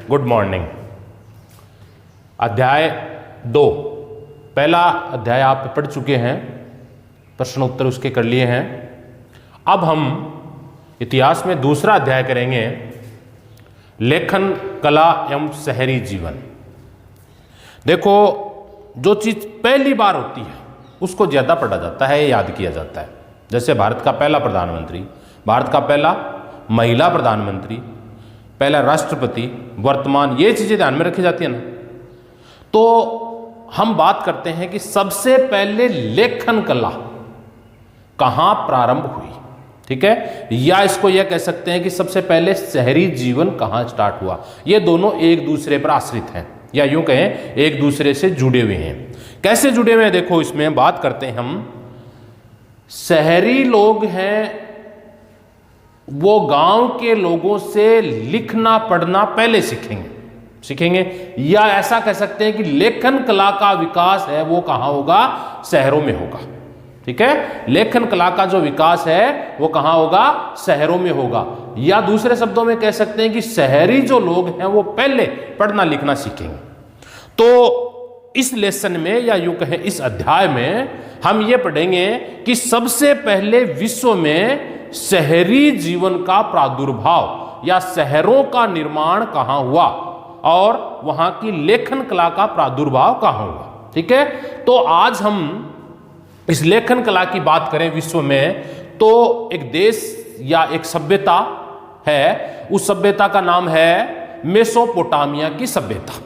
Good morning. अध्याय 2, पहला अध्याय आप पढ़ चुके हैं, प्रश्न उत्तर उसके कर लिए हैं। अब हम इतिहास में दूसरा अध्याय करेंगे, लेखन कला एवं शहरी जीवन। देखो, जो चीज पहली बार होती है उसको ज्यादा पढ़ा जाता है, याद किया जाता है। जैसे भारत का पहला प्रधानमंत्री, भारत का पहला महिला प्रधानमंत्री, पहला राष्ट्रपति, वर्तमान, ये चीजें ध्यान में रखी जाती है ना। तो हम बात करते हैं कि सबसे पहले लेखन कला कहां प्रारंभ हुई, ठीक है, या इसको यह कह सकते हैं कि सबसे पहले शहरी जीवन कहां स्टार्ट हुआ। ये दोनों एक दूसरे पर आश्रित हैं, या यूं कहें एक दूसरे से जुड़े हुए हैं। कैसे जुड़े हुए हैं, देखो इसमें बात करते हैं हम। शहरी लोग हैं, वो गांव के लोगों से लिखना पढ़ना पहले सीखेंगे, या ऐसा कह सकते हैं कि लेखन कला का विकास है वो कहां होगा, शहरों में होगा, ठीक है। लेखन कला का जो विकास है वो कहां होगा, शहरों में होगा। या दूसरे शब्दों में कह सकते हैं कि शहरी जो लोग हैं वो पहले पढ़ना लिखना सीखेंगे। तो इस लेसन में, या यूं कहें इस अध्याय में, हम ये पढ़ेंगे कि सबसे पहले विश्व में शहरी जीवन का प्रादुर्भाव या शहरों का निर्माण कहां हुआ और वहां की लेखन कला का प्रादुर्भाव कहां हुआ, ठीक है। तो आज हम इस लेखन कला की बात करें विश्व में, तो एक देश या एक सभ्यता है, उस सभ्यता का नाम है मेसोपोटामिया की सभ्यता,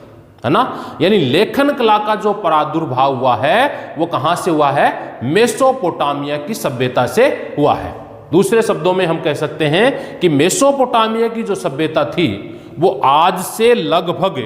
है ना। यानी लेखन कला का जो प्रादुर्भाव हुआ है वो कहां से हुआ है, मेसोपोटामिया की सभ्यता से हुआ है। दूसरे शब्दों में हम कह सकते हैं कि मेसोपोटामिया की जो सभ्यता थी वो आज से लगभग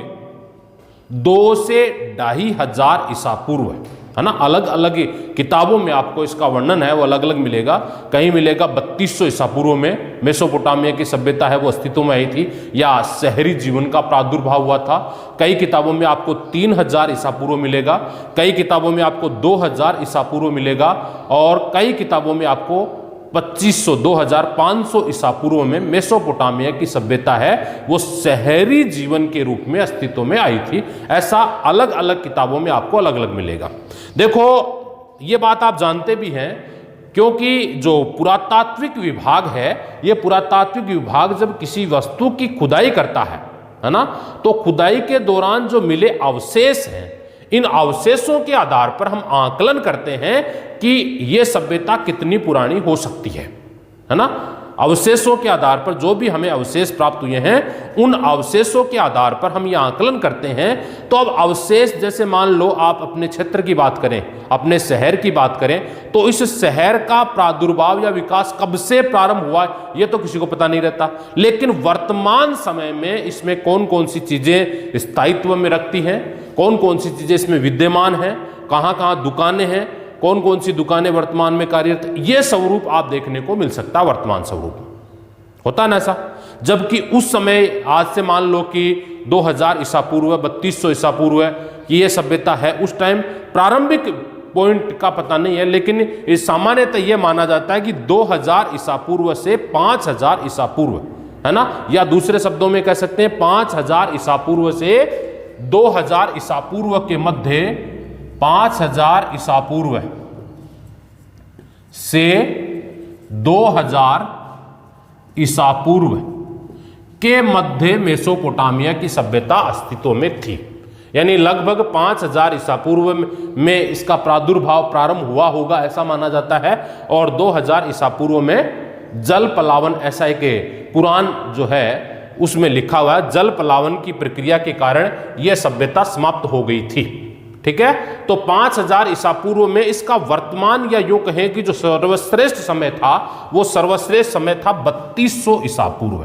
2 से 2500 ईसा पूर्व है ना। अलग अलग किताबों में आपको इसका वर्णन है वो अलग अलग मिलेगा। कहीं मिलेगा 3200 ईसा पूर्व में मेसोपोटामिया की सभ्यता है वो अस्तित्व में आई थी या शहरी जीवन का प्रादुर्भाव हुआ था। कई किताबों में आपको 3000 ईसा पूर्व मिलेगा, कई किताबों में आपको 2000 ईसा पूर्व मिलेगा, और कई किताबों में आपको 2500 2500 ईसा पूर्व में मेसोपोटामिया की सभ्यता है वो शहरी जीवन के रूप में अस्तित्व में आई थी। ऐसा अलग अलग किताबों में आपको अलग अलग मिलेगा। देखो, ये बात आप जानते भी हैं, क्योंकि जो पुरातात्विक विभाग है, ये पुरातात्विक विभाग जब किसी वस्तु की खुदाई करता है ना, तो खुदाई के दौरान जो मिले अवशेष हैं, इन अवशेषों के आधार पर हम आकलन करते हैं कि यह सभ्यता कितनी पुरानी हो सकती है ना। अवशेषों के आधार पर जो भी हमें अवशेष प्राप्त हुए हैं, उन अवशेषों के आधार पर हम यह आकलन करते हैं। तो अब अवशेष, जैसे मान लो आप अपने क्षेत्र की बात करें, अपने शहर की बात करें, तो इस शहर का प्रादुर्भाव या विकास कब से प्रारंभ हुआ यह तो किसी को पता नहीं रहता। लेकिन वर्तमान समय में इसमें कौन कौन सी चीजें स्थायित्व में रखती हैं, कौन कौन सी चीजें इसमें विद्यमान हैं, कहाँ कहाँ दुकानें हैं, कौन कौन सी दुकानें वर्तमान में कार्यरत, ये स्वरूप आप देखने को मिल सकता है। वर्तमान स्वरूप होता ना ऐसा, जबकि उस समय आज से मान लो कि 2000 ईसा पूर्व, 3200 ईसा पूर्व की ये सभ्यता है, उस टाइम प्रारंभिक पॉइंट का पता नहीं है, लेकिन इस सामान्यतः यह माना जाता है कि 2000 ईसा पूर्व से 5000 ईसा पूर्व, है ना। या दूसरे शब्दों में कह सकते हैं 5000 ईसा पूर्व से 2000 ईसा पूर्व के मध्य, 5000 ईसा पूर्व से 2000 ईसा पूर्व के मध्य मेसोपोटामिया की सभ्यता अस्तित्व में थी। यानी लगभग 5000 ईसा पूर्व में इसका प्रादुर्भाव प्रारंभ हुआ होगा ऐसा माना जाता है, और 2000 ईसा पूर्व में जल पलावन, ऐसा एक पुराण जो है उसमें लिखा हुआ है, जल पलावन की प्रक्रिया के कारण यह सभ्यता समाप्त हो गई थी, ठीक है। तो 5000 ईसा पूर्व में इसका वर्तमान, या यूं कहें कि जो सर्वश्रेष्ठ समय था वो सर्वश्रेष्ठ समय था 3200 ईसा पूर्व,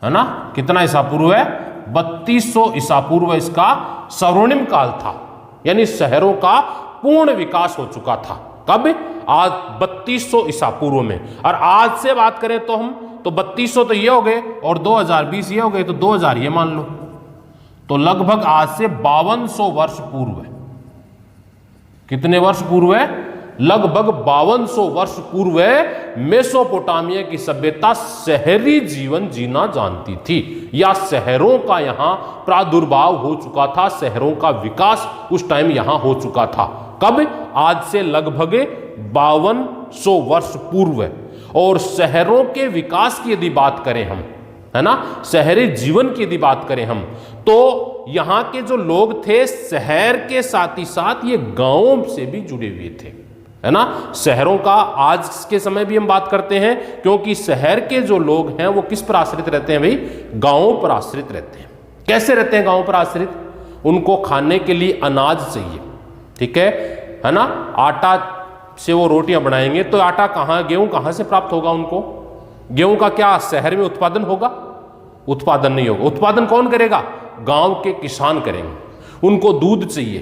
है ना। कितना ईसा पूर्व है, 3200 ईसा पूर्व इसका स्वर्णिम काल था। यानी शहरों का पूर्ण विकास हो चुका था। कब, आज 3200 ईसा पूर्व में। और आज से बात करें तो हम, तो 3200 तो ये हो गए और 2020 ये हो गए, तो 2000 ये मान लो, तो लगभग आज से 5200 वर्ष पूर्व है। कितने वर्ष पूर्व है, लगभग 5200 वर्ष पूर्व मेसोपोटामिया की सभ्यता शहरी जीवन जीना जानती थी, या शहरों का यहां प्रादुर्भाव हो चुका था, शहरों का विकास उस टाइम यहां हो चुका था। कब? आज से लगभग 5200 वर्ष पूर्व। और शहरों के विकास की यदि बात करें हम, है ना, शहरी जीवन की यदि बात करें हम, तो यहां के जो लोग थे शहर के साथ ही साथ ये गांवों से भी जुड़े हुए थे, है ना। शहरों का आज के समय भी हम बात करते हैं, क्योंकि शहर के जो लोग हैं वो किस पर आश्रित रहते हैं भाई? गांवों पर आश्रित रहते हैं। कैसे रहते हैं गांवों पर आश्रित? उनको खाने के लिए अनाज चाहिए, ठीक है ना। आटा से वो रोटियां बनाएंगे, तो आटा कहां, गेहूं कहां से प्राप्त होगा उनको? गेहूं का क्या शहर में उत्पादन होगा? उत्पादन नहीं होगा। उत्पादन कौन करेगा? गांव के किसान करेंगे। उनको दूध चाहिए,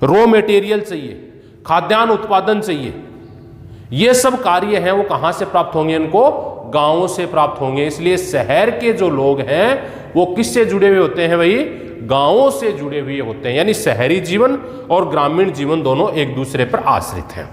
रॉ मटेरियल चाहिए, खाद्यान्न उत्पादन चाहिए। ये सब कार्य हैं वो कहां से प्राप्त होंगे? इनको गांवों से प्राप्त होंगे। इसलिए शहर के जो लोग हैं वो किससे जुड़े हुए होते हैं भाई? गांवों से जुड़े हुए होते हैं। यानी शहरी जीवन और ग्रामीण जीवन दोनों एक दूसरे पर आश्रित हैं।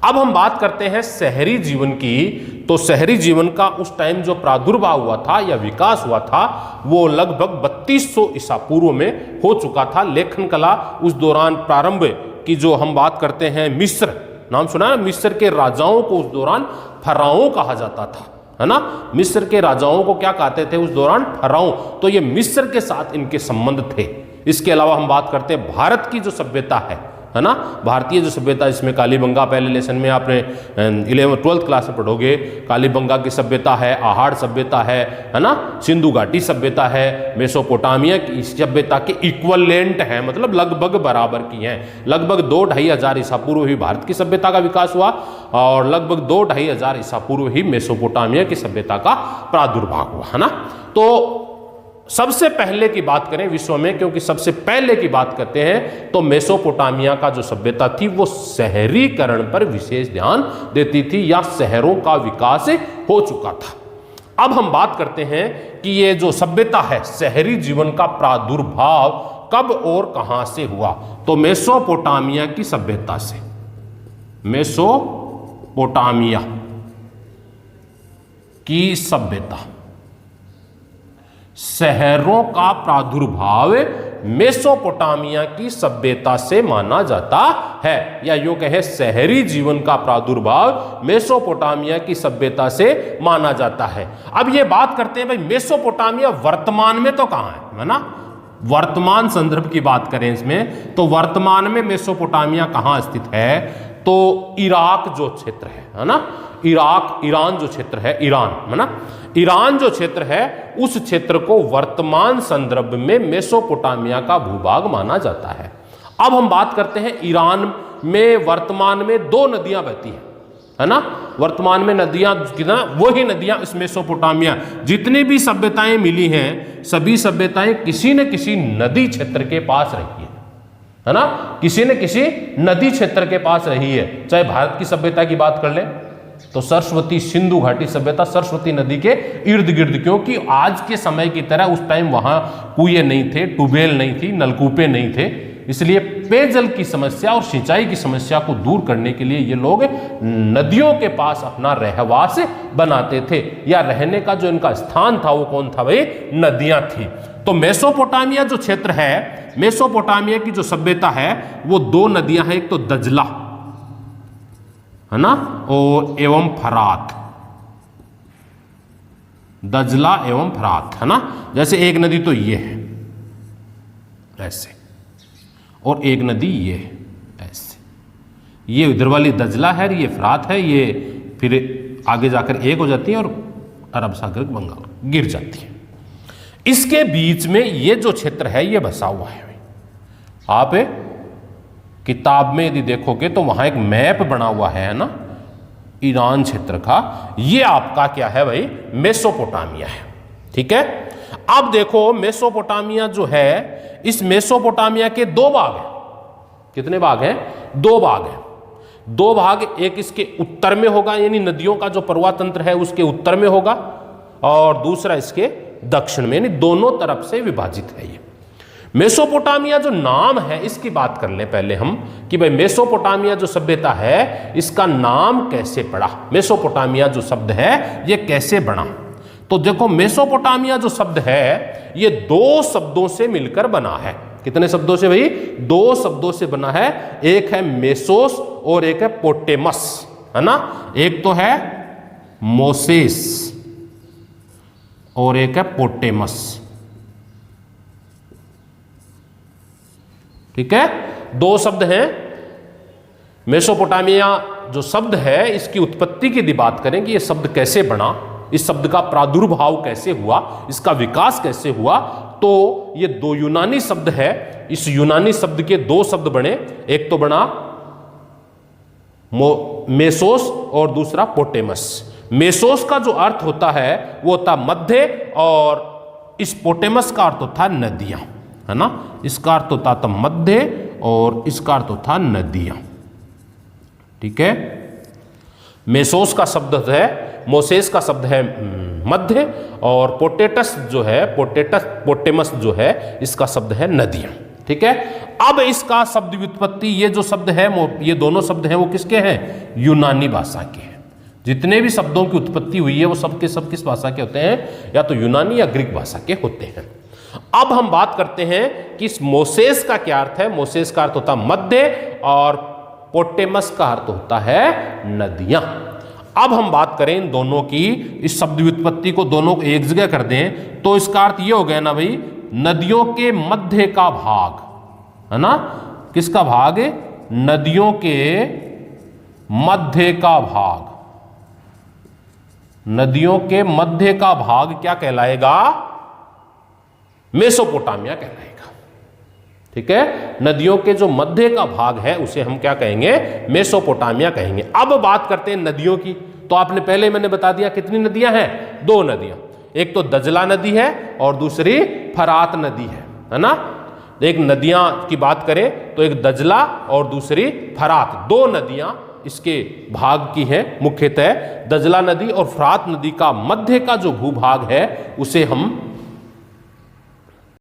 अब हम बात करते हैं शहरी जीवन की। तो शहरी जीवन का उस टाइम जो प्रादुर्भाव हुआ था या विकास हुआ था वो लगभग 3200 ईसा पूर्व में हो चुका था। लेखन कला उस दौरान प्रारंभ की जो हम बात करते हैं, मिस्र नाम सुना है? मिस्र के राजाओं को उस दौरान फराओं कहा जाता था, है ना। मिस्र के राजाओं को क्या कहते थे उस दौरान? फराओं। तो ये मिस्र के साथ इनके संबंध थे। इसके अलावा हम बात करते हैं भारत की जो सभ्यता है ना, भारतीय जो सभ्यता, इसमें कालीबंगा, पहले लेसन में आपने 11th 12th क्लास में पढ़ोगे, कालीबंगा की सभ्यता है, आहाड़ सभ्यता है ना, सिंधु घाटी सभ्यता है, मेसोपोटामिया की सभ्यता के इक्वलेंट है, मतलब लगभग बराबर की हैं। लगभग 2-2.5 हजार ईसा पूर्व ही भारत की सभ्यता का विकास हुआ और लगभग 2-2.5 हजार ईसा पूर्व ही मेसोपोटामिया की सभ्यता का प्रादुर्भाव हुआ, है ना। तो सबसे पहले की बात करें विश्व में, क्योंकि सबसे पहले की बात करते हैं, तो मेसोपोटामिया का जो सभ्यता थी वो शहरीकरण पर विशेष ध्यान देती थी, या शहरों का विकास हो चुका था। अब हम बात करते हैं कि ये जो सभ्यता है, शहरी जीवन का प्रादुर्भाव कब और कहां से हुआ? तो मेसोपोटामिया की सभ्यता से। मेसोपोटामिया की सभ्यता, शहरों का प्रादुर्भाव मेसोपोटामिया की सभ्यता से माना जाता है, या यूं कहें शहरी जीवन का प्रादुर्भाव मेसोपोटामिया की सभ्यता से माना जाता है। अब ये बात करते हैं भाई, मेसोपोटामिया वर्तमान में तो कहां है ना। वर्तमान संदर्भ की बात करें इसमें, तो वर्तमान में मेसोपोटामिया कहां स्थित है? तो इराक जो क्षेत्र है ना, इराक, ईरान जो क्षेत्र है, ईरान, है ना, ईरान जो क्षेत्र है उस क्षेत्र को वर्तमान संदर्भ में मेसोपोटामिया का भूभाग माना जाता है। अब हम बात करते हैं ईरान में वर्तमान में 2 नदियां बहती हैं, है ना। वर्तमान में नदियां कितना, वही नदियां इस मेसोपोटामिया, जितनी भी सभ्यताएं मिली हैं सभी सभ्यताएं किसी न किसी नदी क्षेत्र के पास रही है ना, किसी न किसी नदी क्षेत्र के पास रही है। चाहे भारत की सभ्यता की बात कर ले तो सरस्वती, सिंधु घाटी सभ्यता सरस्वती नदी के इर्द गिर्द, क्योंकि आज के समय की तरह उस टाइम वहां कुएं नहीं थे, ट्यूबवेल नहीं थी, नलकूपे नहीं थे, इसलिए पेयजल की समस्या और सिंचाई की समस्या को दूर करने के लिए ये लोग नदियों के पास अपना रहवास बनाते थे, या रहने का जो इनका स्थान था वो कौन था भाई? नदियां थी। तो मेसोपोटामिया जो क्षेत्र है, मेसोपोटामिया की जो सभ्यता है वो 2 नदियां हैं, एक तो दजला, है ना, और एवं फरात, दजला एवं फरात, है ना। जैसे एक नदी तो ये है ऐसे, और एक नदी ये है ऐसे, ये इधर वाली दजला है, ये फरात है, ये फिर आगे जाकर एक हो जाती है और अरब सागर बंगाल गिर जाती है। इसके बीच में ये जो क्षेत्र है ये बसा हुआ है। आप किताब में यदि देखोगे तो वहां एक मैप बना हुआ है ना, ईरान क्षेत्र का, ये आपका क्या है भाई? मेसोपोटामिया है, ठीक है। अब देखो मेसोपोटामिया जो है, इस मेसोपोटामिया के 2 भाग हैं। कितने भाग हैं? 2 भाग हैं। 2 भाग, एक इसके उत्तर में होगा, यानी नदियों का जो प्रवाह है उसके उत्तर में होगा, और दूसरा इसके दक्षिण में, यानी दोनों तरफ से विभाजित है ये। मेसोपोटामिया जो नाम है इसकी बात कर लें पहले हम कि भाई मेसोपोटामिया जो सभ्यता है इसका नाम कैसे पड़ा, मेसोपोटामिया जो शब्द है ये कैसे बना। तो देखो मेसोपोटामिया जो शब्द है ये दो शब्दों से मिलकर बना है। कितने शब्दों से भाई? दो शब्दों से बना है। एक है मेसोस और एक है पोटेमस, है ना। एक तो है मोसेस और एक है पोटेमस, ठीक है। दो शब्द हैं। मेसोपोटामिया जो शब्द है इसकी उत्पत्ति की यदि बात करें कि यह शब्द कैसे बना, इस शब्द का प्रादुर्भाव कैसे हुआ, इसका विकास कैसे हुआ, तो ये दो यूनानी शब्द है। इस यूनानी शब्द के दो शब्द बने, एक तो बना मेसोस और दूसरा पोटेमस। मेसोस का जो अर्थ होता है वो होता मध्य, और इस पोटेमस का अर्थ होता नदियां, है ना। इसका अर्थ होता था मध्य और इसका अर्थ होता नदियां, ठीक है। मेसोस का शब्द है, मोसेस का शब्द है मध्य, और पोटेटस जो है पोटेमस जो है इसका शब्द है नदियां, ठीक है। अब इसका शब्द व्युत्पत्ति, ये जो शब्द है ये दोनों शब्द हैं वो किसके हैं? यूनानी भाषा के हैं। जितने भी शब्दों की उत्पत्ति हुई है वो सब के सब किस भाषा के होते हैं? या तो यूनानी या ग्रीक भाषा के होते हैं। अब हम बात करते हैं कि इस मोसेस का क्या अर्थ है। मोसेस का अर्थ होता है मध्य और पोटेमस का अर्थ होता है नदियां। अब हम बात करें इन दोनों की, इस शब्द व्युत्पत्ति को दोनों को एक जगह कर दें तो इसका अर्थ ये हो गया ना भाई, नदियों के मध्य का भाग, है ना। किसका भाग? नदियों के मध्य का भाग। नदियों के मध्य का भाग क्या कहलाएगा? मेसोपोटामिया कहलाएगा, ठीक है। नदियों के जो मध्य का भाग है उसे हम क्या कहेंगे? मेसोपोटामिया कहेंगे। अब बात करते हैं नदियों की। तो आपने पहले मैंने बता दिया कितनी नदियां हैं? दो नदियां, एक तो दजला नदी है और दूसरी फरात नदी है ना। एक नदियां की बात करें तो एक दजला और दूसरी फरात, दो नदियां इसके भाग की है मुख्यतः। दजला नदी और फरात नदी का मध्य का जो भूभाग है उसे हम